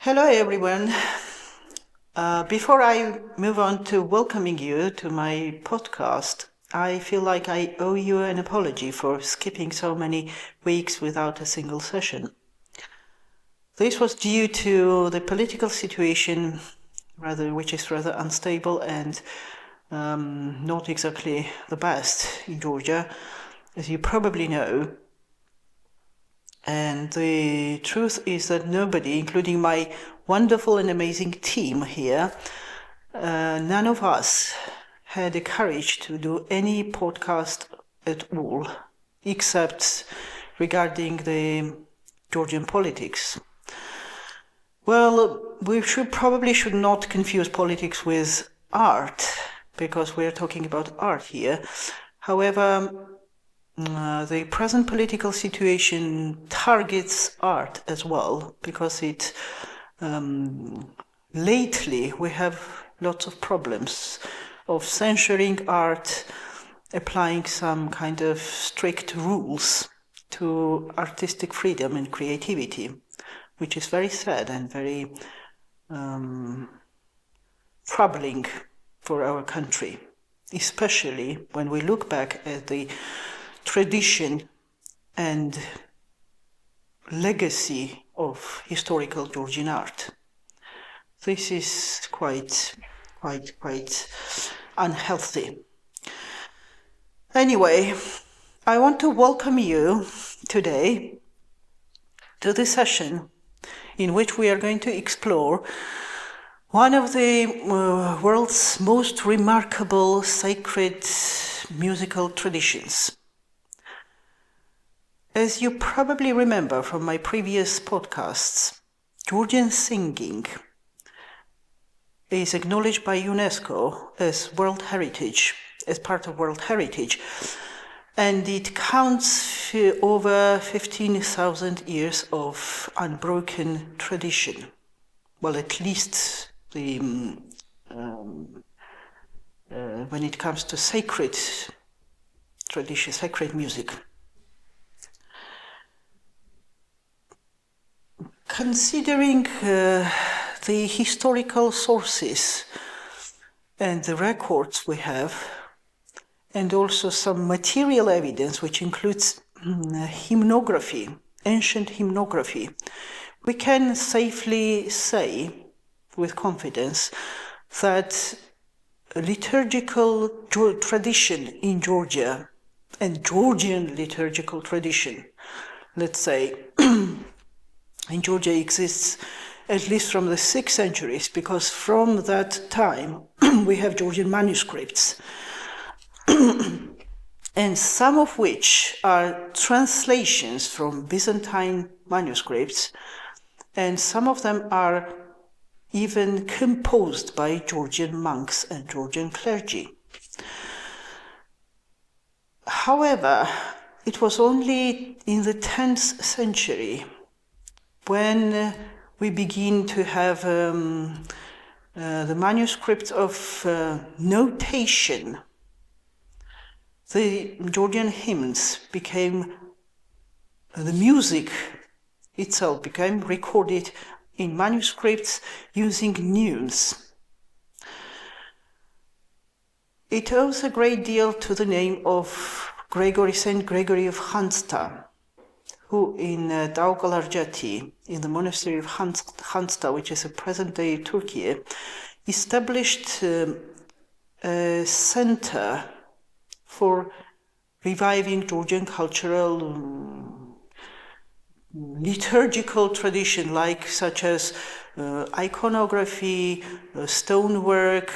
Hello, everyone. Before I move on to welcoming you to my podcast, I feel like I owe you an apology for skipping so many weeks without a single session. This was due to the political situation, which is rather unstable and not exactly the best in Georgia, as you probably know. And the truth is that nobody, including my wonderful and amazing team here, none of us had the courage to do any podcast at all, except regarding the Georgian politics. Well, we probably should not confuse politics with art, because we're talking about art here. However, the present political situation targets art as well, because lately we have lots of problems of censoring art, applying some kind of strict rules to artistic freedom and creativity, which is very sad and very troubling for our country, especially when we look back at the tradition and legacy of historical Georgian art. This is quite unhealthy. Anyway, I want to welcome you today to this session in which we are going to explore one of the world's most remarkable sacred musical traditions. As you probably remember from my previous podcasts, Georgian singing is acknowledged by UNESCO as World Heritage, as part of World Heritage, and it counts over 15,000 years of unbroken tradition. Well, at least when it comes to sacred tradition, sacred music. Considering the historical sources and the records we have, and also some material evidence which includes hymnography, ancient hymnography, we can safely say with confidence that liturgical tradition in Georgia, and Georgian liturgical tradition, let's say, in Georgia exists at least from the 6th centuries, because from that time we have Georgian manuscripts, and some of which are translations from Byzantine manuscripts, and some of them are even composed by Georgian monks and Georgian clergy. However, it was only in the 10th century when we begin to have the manuscripts of notation. The Georgian hymns became, the music itself became recorded in manuscripts using neumes. It owes a great deal to the name of Saint Gregory of Hansta, who in Daugalarjati, in the monastery of Hansta, which is a present-day Turkey, established a center for reviving Georgian cultural liturgical tradition, such as iconography, stonework,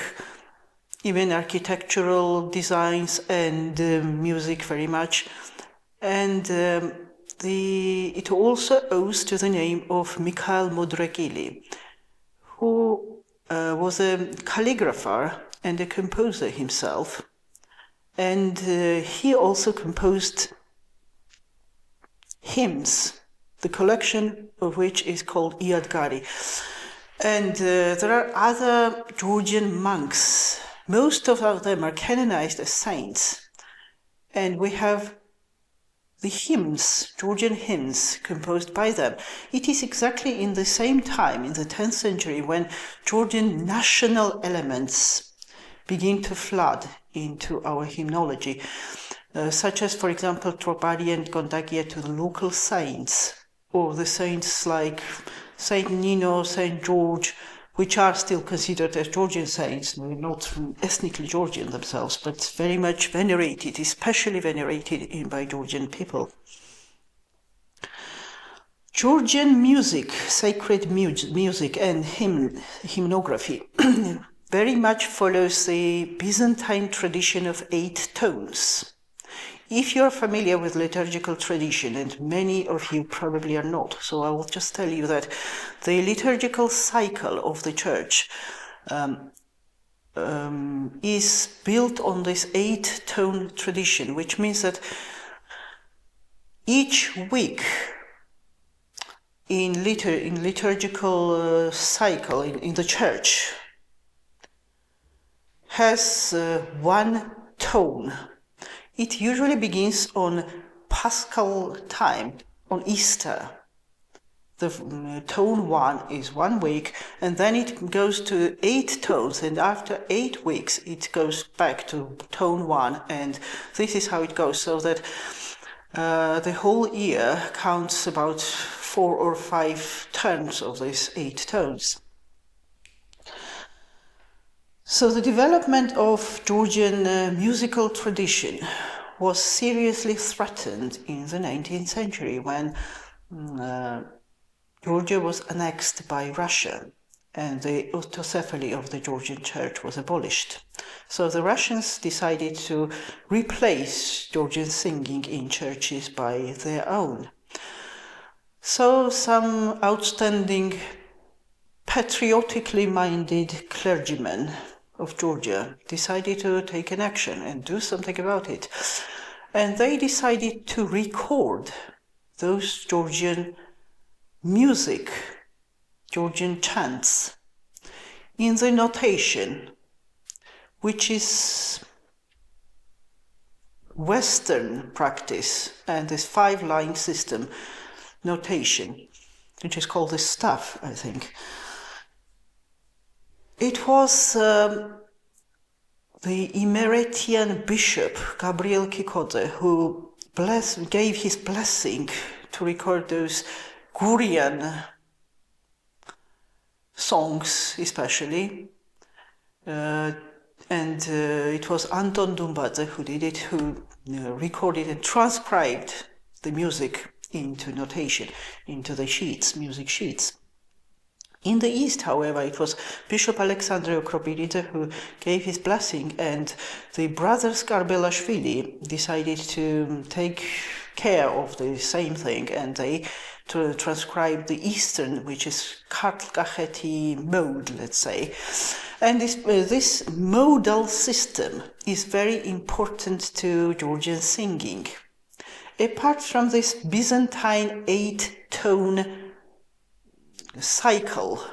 even architectural designs, and music very much. And it also owes to the name of Mikhail Modregili, who was a calligrapher and a composer himself. And he also composed hymns, the collection of which is called Iadgari. And there are other Georgian monks. Most of them are canonized as saints. And we have the hymns, Georgian hymns composed by them. It is exactly in the same time, in the 10th century, when Georgian national elements begin to flood into our hymnology, such as, for example, Tropari and Gondagia to the local saints, or the saints like Saint Nino, Saint George, which are still considered as Georgian saints, not ethnically Georgian themselves, but very much venerated, especially venerated by Georgian people. Georgian music, sacred music and hymnography very much follows the Byzantine tradition of 8 tones. If you're familiar with liturgical tradition, and many of you probably are not, so I will just tell you that the liturgical cycle of the church is built on this 8-tone tradition, which means that each week in liturgical cycle in the church has one tone. It usually begins on Paschal time, on Easter. The tone 1 is 1 week, and then it goes to 8 tones, and after 8 weeks it goes back to tone 1, and this is how it goes, so that the whole year counts about 4 or 5 turns of these 8 tones. So the development of Georgian musical tradition was seriously threatened in the 19th century when Georgia was annexed by Russia and the autocephaly of the Georgian church was abolished. So the Russians decided to replace Georgian singing in churches by their own. So some outstanding patriotically minded clergymen of Georgia decided to take an action and do something about it. And they decided to record those Georgian music, Georgian chants, in the notation, which is Western practice and this 5-line system notation, which is called the staff, I think. It was the Emeritian bishop, Gabriel Kikode, who gave his blessing to record those Georgian songs, especially. It was Anton Dumbadze who did it, who recorded and transcribed the music into notation, into the sheets, music sheets. In the East, however, it was Bishop Alexandre Okropidze who gave his blessing, and the brothers Garbelashvili decided to take care of the same thing, and they transcribed the Eastern, which is Kartlkacheti mode, let's say. And this modal system is very important to Georgian singing. Apart from this Byzantine 8-tone cycle,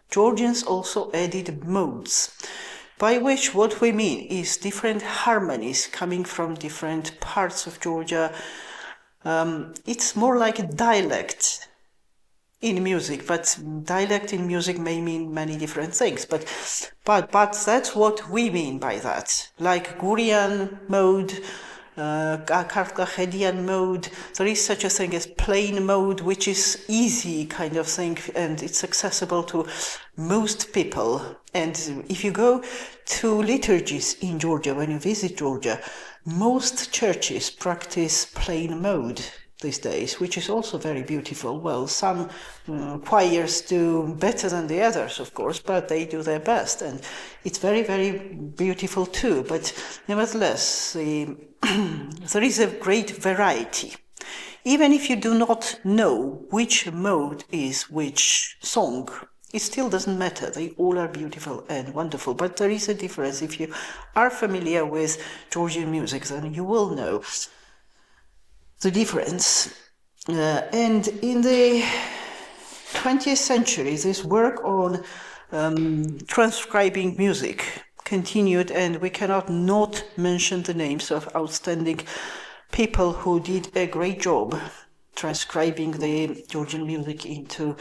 Georgians also added modes, by which what we mean is different harmonies coming from different parts of Georgia. It's more like a dialect in music, but dialect in music may mean many different things, but that's what we mean by that. Like Gurian mode, Kartlachedian mode, there is such a thing as plain mode, which is easy kind of thing, and it's accessible to most people. And if you go to liturgies in Georgia, when you visit Georgia, most churches practice plain mode these days, which is also very beautiful. Well, some choirs do better than the others, of course, but they do their best, and it's very, very beautiful too. But nevertheless, there is a great variety. Even if you do not know which mode is which song, it still doesn't matter. They all are beautiful and wonderful, but there is a difference. If you are familiar with Georgian music, then you will know the difference. And in the 20th century, this work on transcribing music continued, and we cannot not mention the names of outstanding people who did a great job transcribing the Georgian music into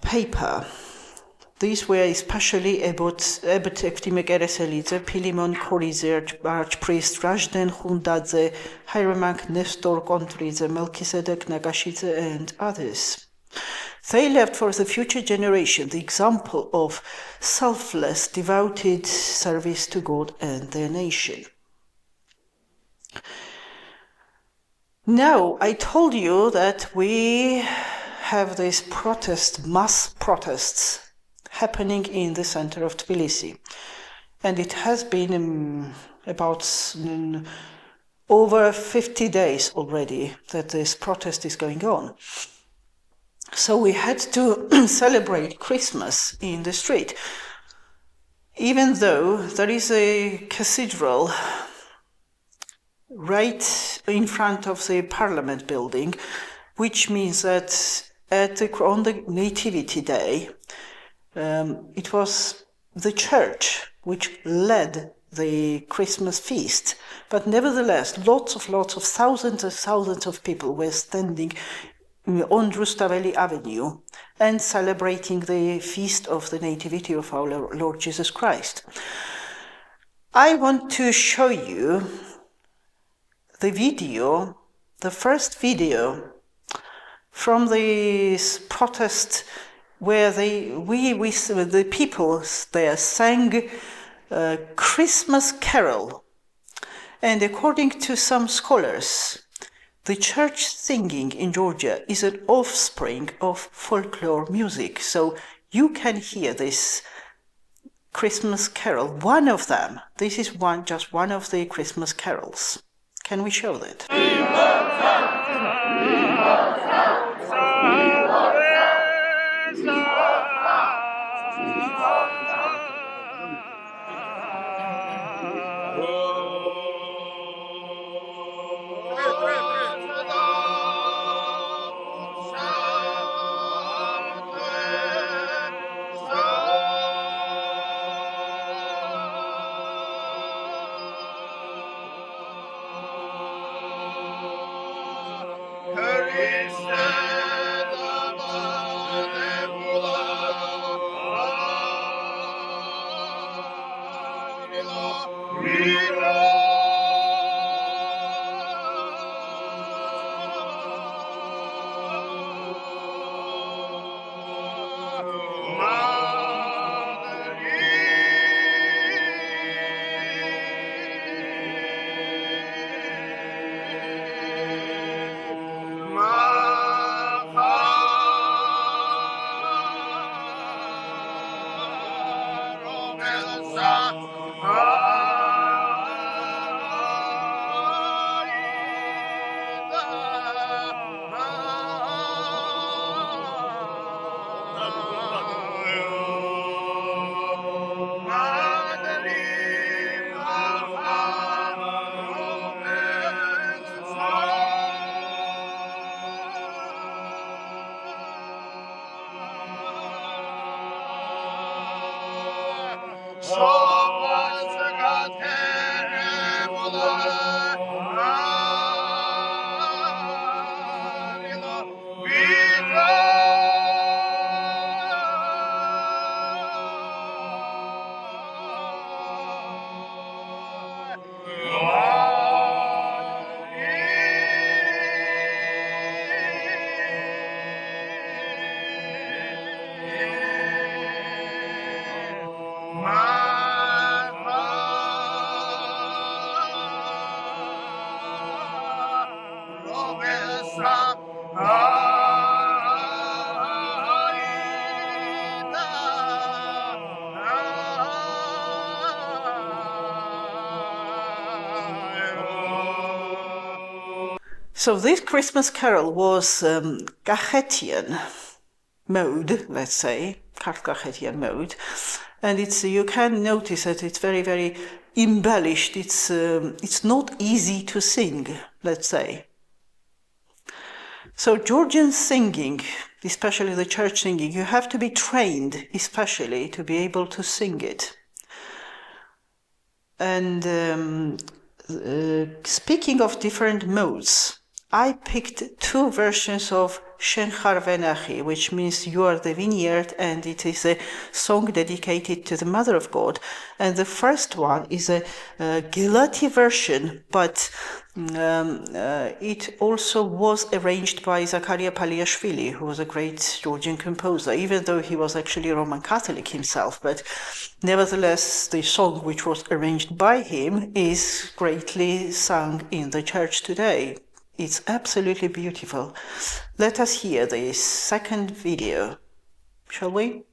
paper. These were especially about Eftimik Ereselidze, Pilimon Korizir, Archpriest Rajden Hundadze, Hieromonk Nestor Kontridze, Melchizedek Nagashidze, and others. They left for the future generation the example of selfless, devoted service to God and their nation. Now, I told you that we have these mass protests happening in the center of Tbilisi. And it has been about over 50 days already that this protest is going on. So we had to celebrate Christmas in the street, even though there is a cathedral right in front of the Parliament building, which means that on the Nativity Day, it was the church which led the Christmas feast. But nevertheless, lots of thousands of people were standing on Rustaveli Avenue and celebrating the feast of the Nativity of our Lord Jesus Christ. I want to show you the first video from this protest where the people there sang a Christmas carol. And according to some scholars, the church singing in Georgia is an offspring of folklore music. So you can hear this Christmas carol, one of them. This is just one of the Christmas carols. Can we show that? So this Christmas carol was Cachetian mode, let's say, Cachetian mode, and you can notice that it's very, very embellished. It's not easy to sing, let's say. So Georgian singing, especially the church singing, you have to be trained, especially to be able to sing it. And Speaking of different modes, I picked two versions of Shen Harvenachi, which means you are the vineyard, and it is a song dedicated to the Mother of God. And the first one is a Gelati version, but it also was arranged by Zakaria Paliashvili, who was a great Georgian composer, even though he was actually a Roman Catholic himself. But nevertheless, the song which was arranged by him is greatly sung in the church today. It's absolutely beautiful. Let us hear the second video, shall we?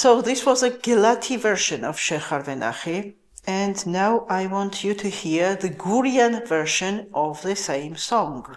So this was a Gelati version of Shechar Venachi, and now I want you to hear the Gurian version of the same song.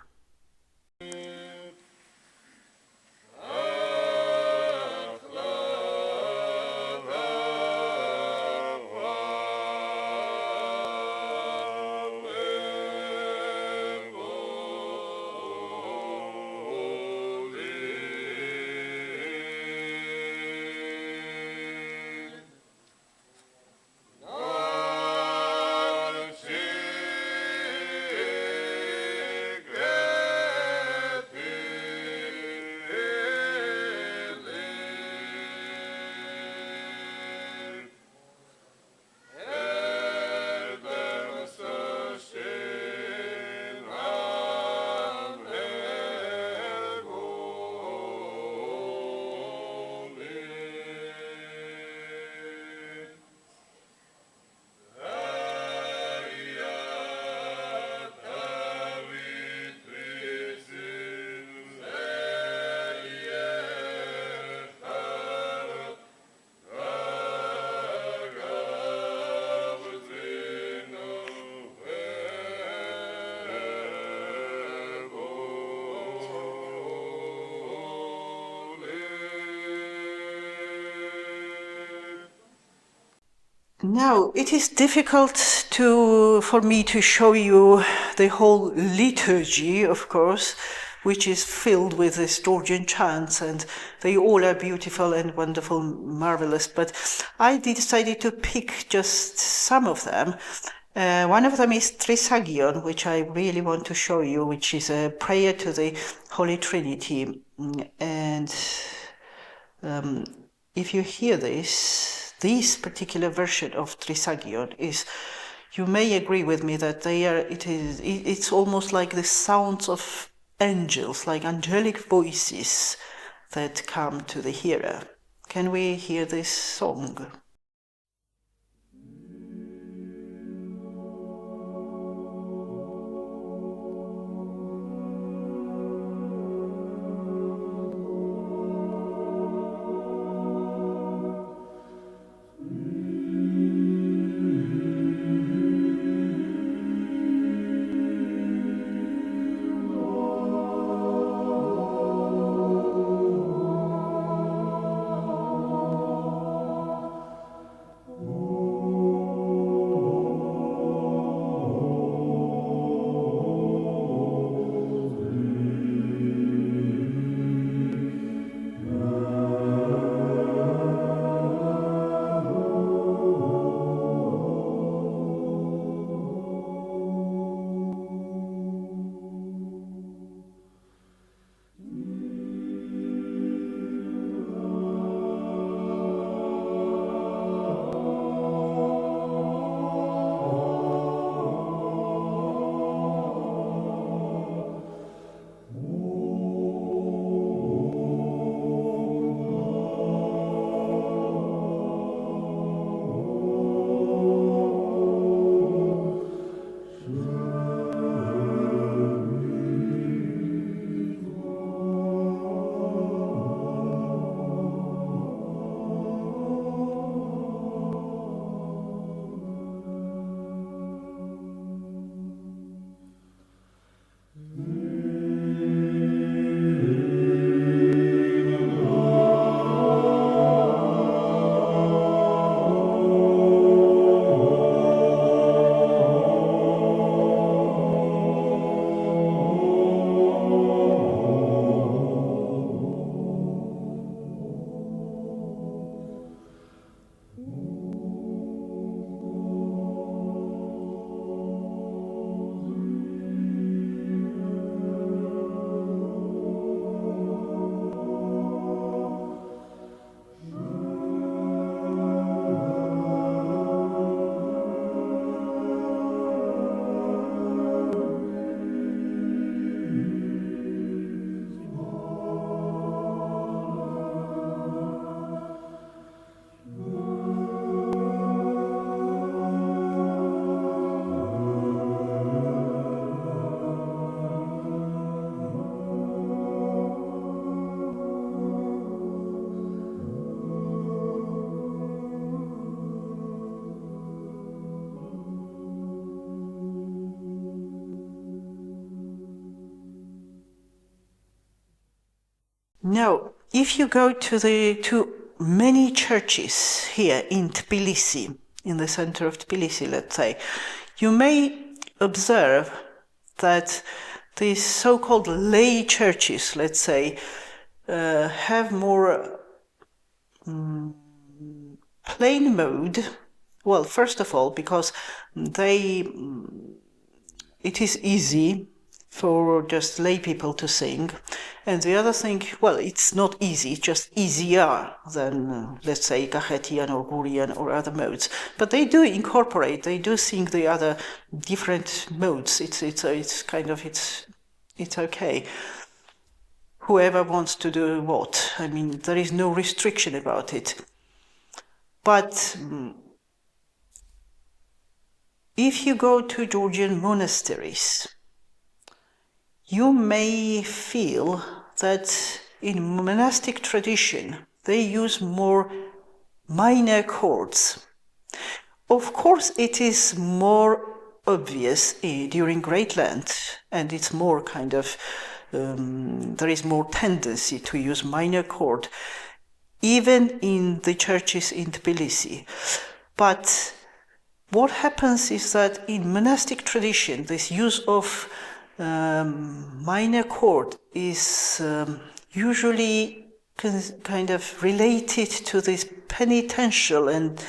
Now, it is difficult for me to show you the whole liturgy, of course, which is filled with these Georgian chants, and they all are beautiful and wonderful, marvelous. But I decided to pick just some of them. One of them is Trisagion, which I really want to show you, which is a prayer to the Holy Trinity. And if you hear this particular version of Trisagion is, you may agree with me that it's almost like the sounds of angels, like angelic voices that come to the hearer. Can we hear this song? Now, if you go to many churches here in Tbilisi, in the center of Tbilisi, let's say, you may observe that these so-called lay churches, let's say, have more plain mode. Well, first of all, because it is easy for just lay people to sing. And the other thing, well, it's not easy, it's just easier than, let's say, Kahetian or Gurian or other modes. But they do incorporate, they do sing the other different modes. It's okay. Whoever wants to do what. I mean, there is no restriction about it. But if you go to Georgian monasteries, you may feel that in monastic tradition they use more minor chords. Of course, it is more obvious during Great Lent, and it's more kind of, there is more tendency to use minor chord, even in the churches in Tbilisi. But what happens is that in monastic tradition, this use of minor chord is usually kind of related to this penitential and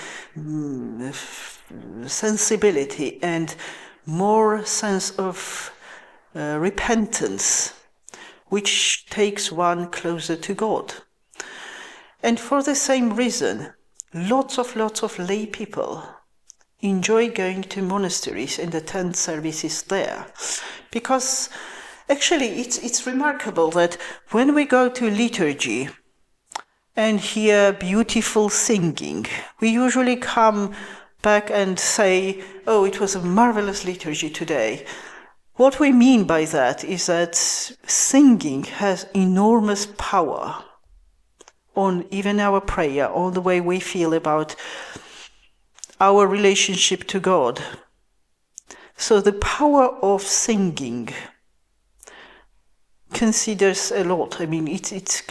sensibility and more sense of repentance, which takes one closer to God. And for the same reason, lots of lay people enjoy going to monasteries and attend services there. Because actually it's remarkable that when we go to liturgy and hear beautiful singing, we usually come back and say, oh, it was a marvelous liturgy today. What we mean by that is that singing has enormous power on even our prayer, on the way we feel about our relationship to God. So the power of singing considers a lot. I mean, it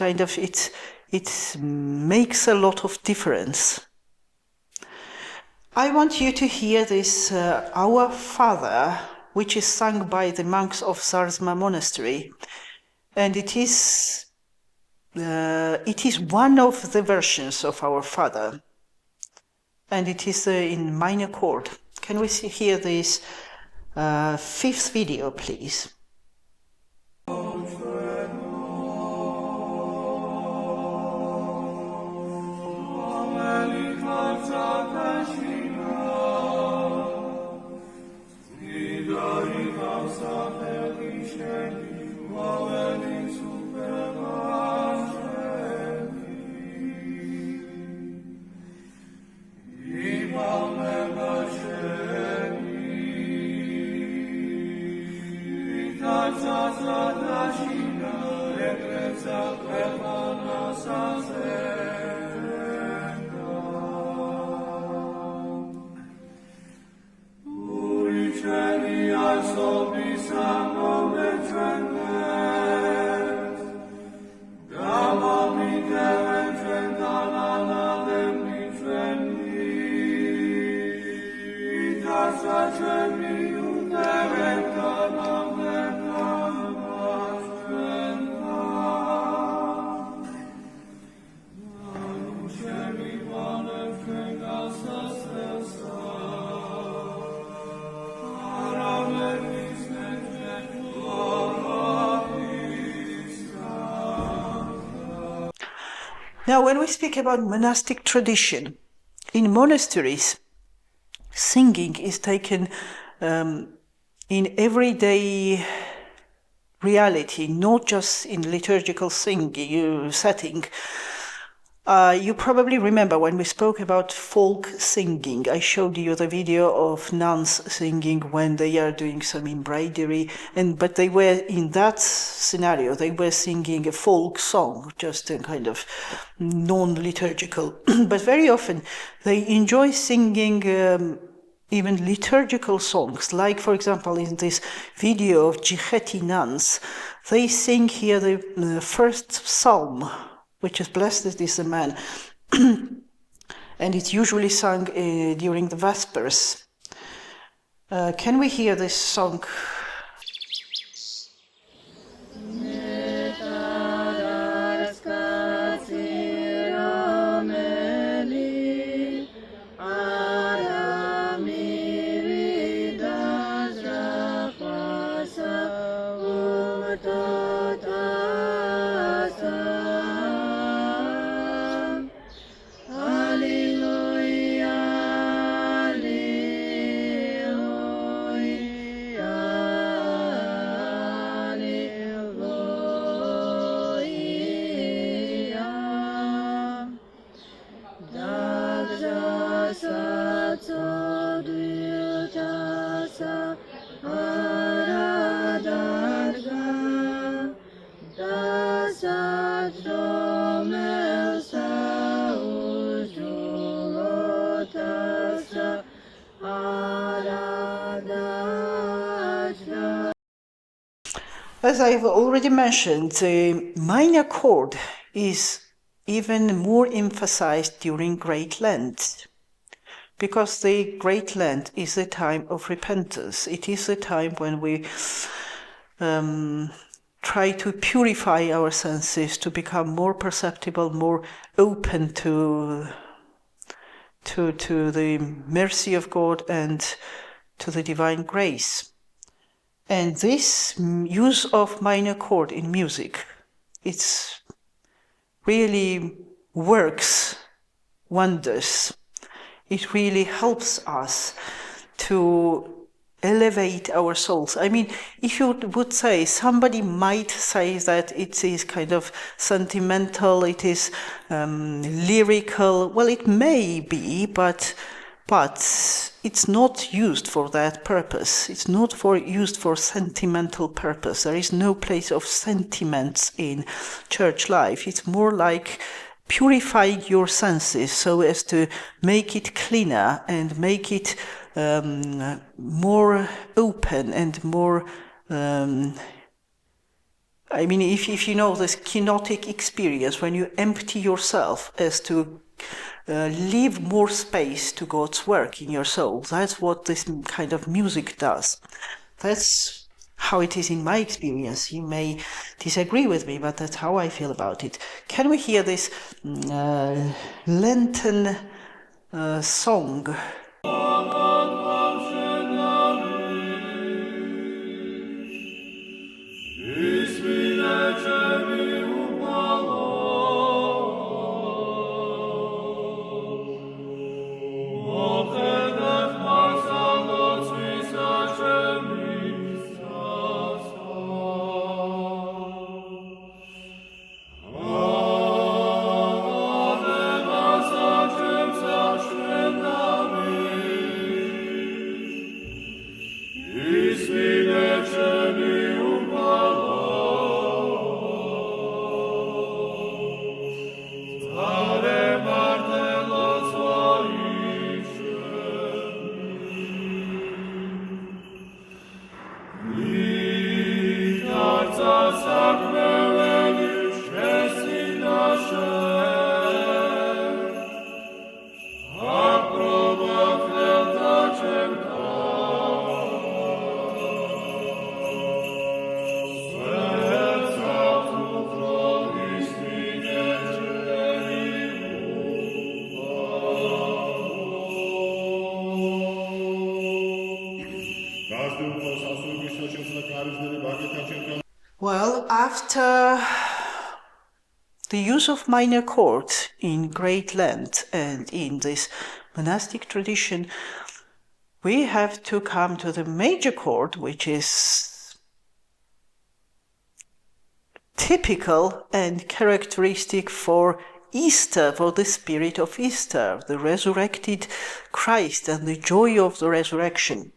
makes a lot of difference. I want you to hear this Our Father, which is sung by the monks of Zarzma Monastery, and it is one of the versions of Our Father, and it is in minor chord. Can we hear this fifth video, please? Now, when we speak about monastic tradition, in monasteries, singing is taken in everyday reality, not just in liturgical singing setting. You probably remember when we spoke about folk singing, I showed you the video of nuns singing when they are doing some embroidery, but they were, in that scenario, they were singing a folk song, just a kind of non-liturgical. But very often they enjoy singing even liturgical songs, like, for example, in this video of Jiheti nuns, they sing here the first psalm, which is "Blessed is the man," and it's usually sung during the Vespers. Can we hear this song? As I've already mentioned, the minor chord is even more emphasized during Great Lent, because the Great Lent is a time of repentance. It is a time when we try to purify our senses to become more perceptible, more open to the mercy of God and to the divine grace. And this use of minor chord in music, it's really works wonders. It really helps us to elevate our souls. I mean, if you would say, somebody might say that it is kind of sentimental, it is lyrical. Well, it may be, but it's not used for that purpose. It's not used for sentimental purpose. There is no place of sentiments in church life. It's more like purifying your senses so as to make it cleaner and make it more open and more I mean, if you know this kenotic experience, when you empty yourself as to leave more space to God's work in your soul, that's what this kind of music does. That's how it is in my experience. You may disagree with me, but that's how I feel about it. Can we hear this Lenten song? Well, after the use of minor chords in Great Lent and in this monastic tradition, we have to come to the major chord, which is typical and characteristic for Easter, for the spirit of Easter, the resurrected Christ and the joy of the resurrection.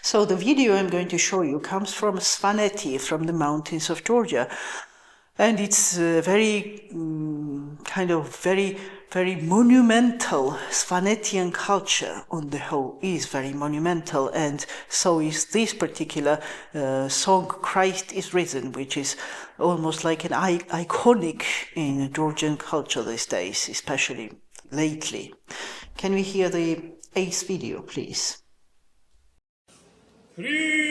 So the video I'm going to show you comes from Svaneti, from the mountains of Georgia. And it's very very monumental. Svanetian culture on the whole is very monumental, and so is this particular song, Christ is Risen, which is almost like an iconic in Georgian culture these days, especially lately. Can we hear the 8th video, please? Christ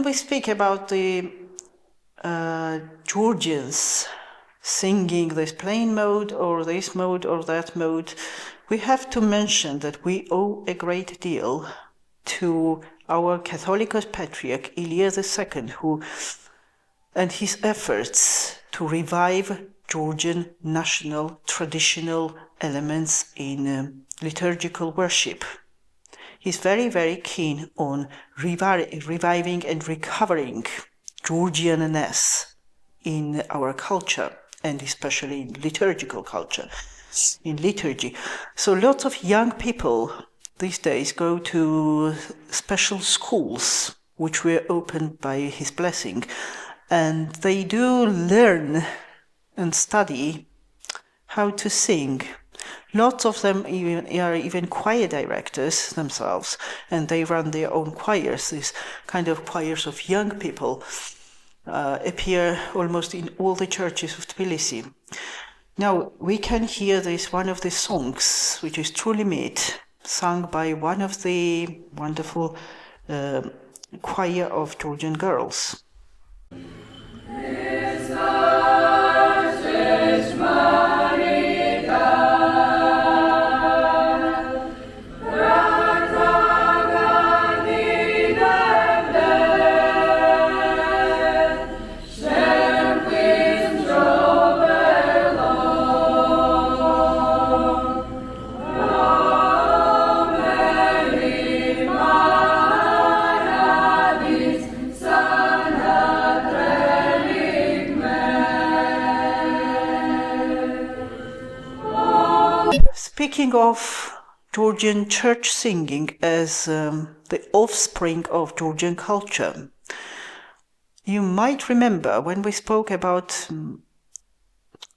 we speak about the Georgians singing this plain mode or this mode or that mode, we have to mention that we owe a great deal to our Catholicos Patriarch Ilya II, who and his efforts to revive Georgian national traditional elements in liturgical worship. He's very, very keen on reviving and recovering Georgianness in our culture, and especially in liturgical culture, in liturgy. So lots of young people these days go to special schools which were opened by his blessing, and they do learn and study how to sing. Lots of them are even choir directors themselves, and they run their own choirs. These kind of choirs of young people appear almost in all the churches of Tbilisi. Now, we can hear this one of the songs, which is Truly Meet, sung by one of the wonderful choir of Georgian girls. Speaking of Georgian church singing as the offspring of Georgian culture, you might remember when we spoke about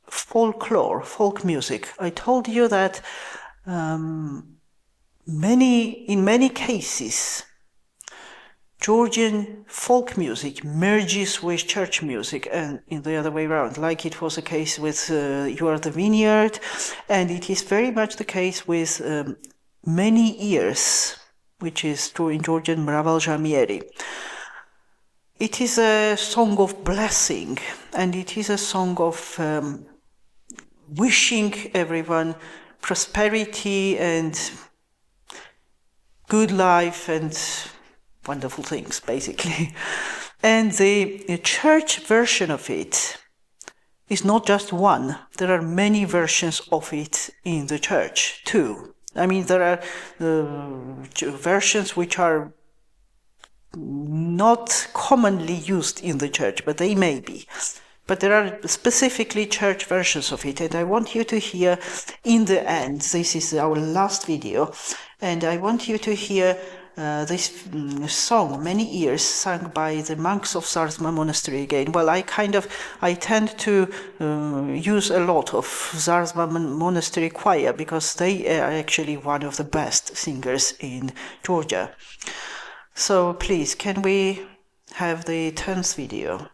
folklore, folk music, I told you that in many cases, Georgian folk music merges with church music and in the other way around, like it was the case with You Are the Vineyard, and it is very much the case with Many Ears, which is true in Georgian, Mraval Jamieri. It is a song of blessing, and it is a song of wishing everyone prosperity and good life and wonderful things, basically. And the church version of it is not just one. There are many versions of it in the church, too. I mean, there are versions which are not commonly used in the church, but they may be. But there are specifically church versions of it, and I want you to hear in the end, this is our last video, and I want you to hear this song, Many Years, sung by the monks of Zarzma Monastery again. Well, I tend to use a lot of Zarzma Monastery choir because they are actually one of the best singers in Georgia. So please, can we have the 10th video?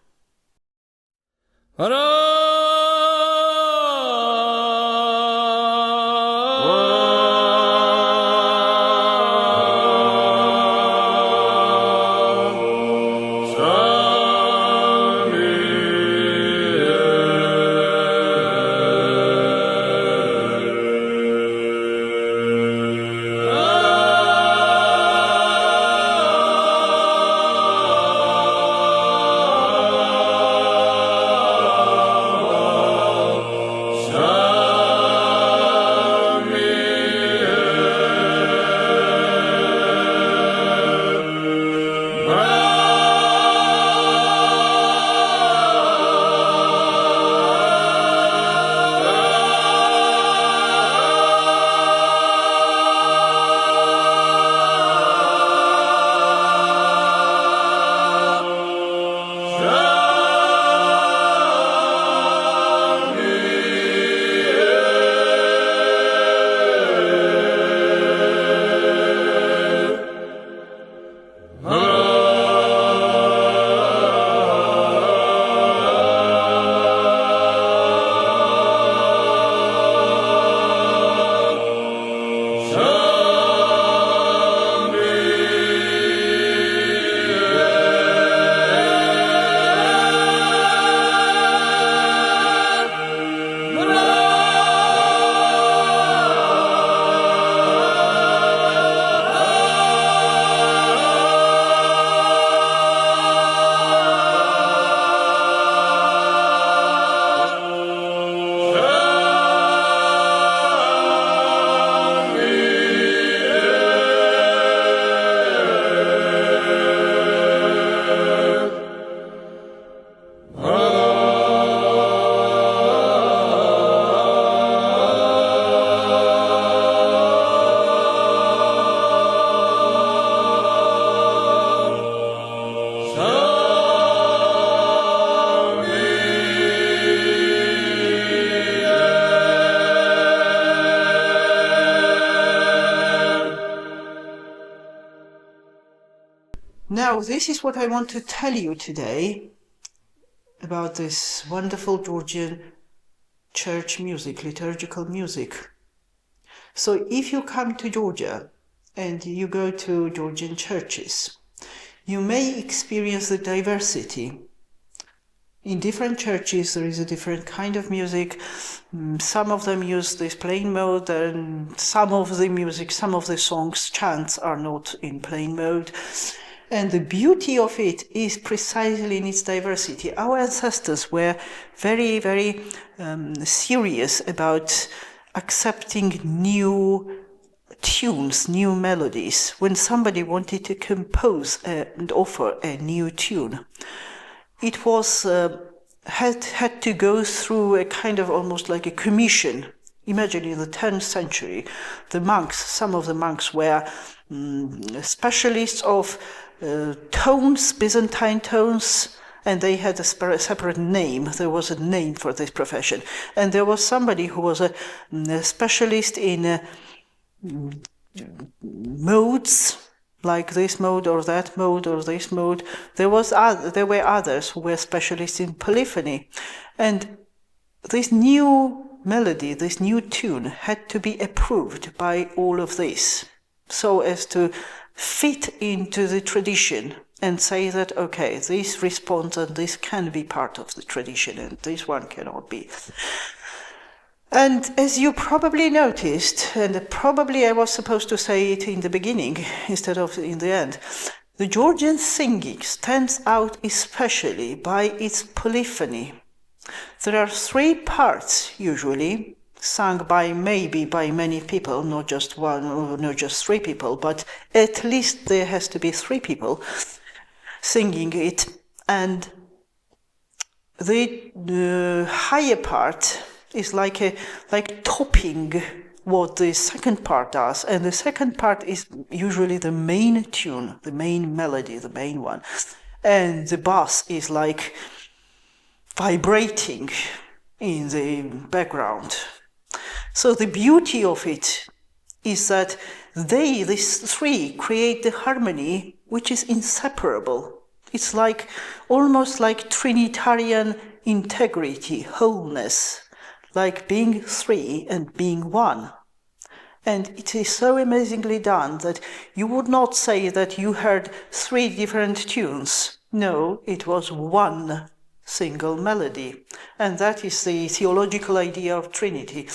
Now, this is what I want to tell you today about this wonderful Georgian church music, liturgical music. So if you come to Georgia and you go to Georgian churches, you may experience the diversity. In different churches, there is a different kind of music. Some of them use this plain mode, and some of the songs, chants are not in plain mode. And the beauty of it is precisely in its diversity. Our ancestors were very, very serious about accepting new tunes, new melodies. When somebody wanted to compose and offer a new tune, it was had to go through a kind of almost like a commission. Imagine in the 10th century, some of the monks were specialists of tones, Byzantine tones, and they had a separate name. There was a name for this profession. And there was somebody who was a specialist in modes, like this mode or that mode or this mode. There were others who were specialists in polyphony. And this new melody, this new tune had to be approved by all of this so as to fit into the tradition and say that, okay, this responds and this can be part of the tradition and this one cannot be. And as you probably noticed, and probably I was supposed to say it in the beginning instead of in the end, the Georgian singing stands out especially by its polyphony. There are 3 parts usually, sung by many people, not just one or not just 3 people, but at least there has to be 3 people singing it. And the higher part is like topping what the second part does, and the second part is usually the main tune, the main melody, the main one, and the bass is like vibrating in the background. So the beauty of it is that these 3 create the harmony which is inseparable. It's like almost like Trinitarian integrity, wholeness, like being 3 and being 1. And it is so amazingly done that you would not say that you heard 3 different tunes. No, it was one single melody. And that is the theological idea of Trinity.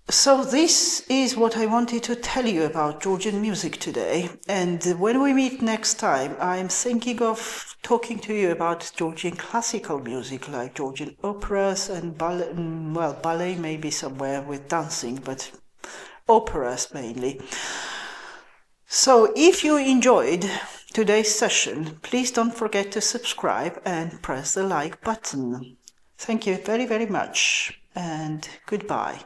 So this is what I wanted to tell you about Georgian music today. And when we meet next time, I'm thinking of talking to you about Georgian classical music, like Georgian operas and ballet maybe somewhere with dancing, but operas mainly. So if you enjoyed today's session, please don't forget to subscribe and press the like button. Thank you very, very much, and goodbye.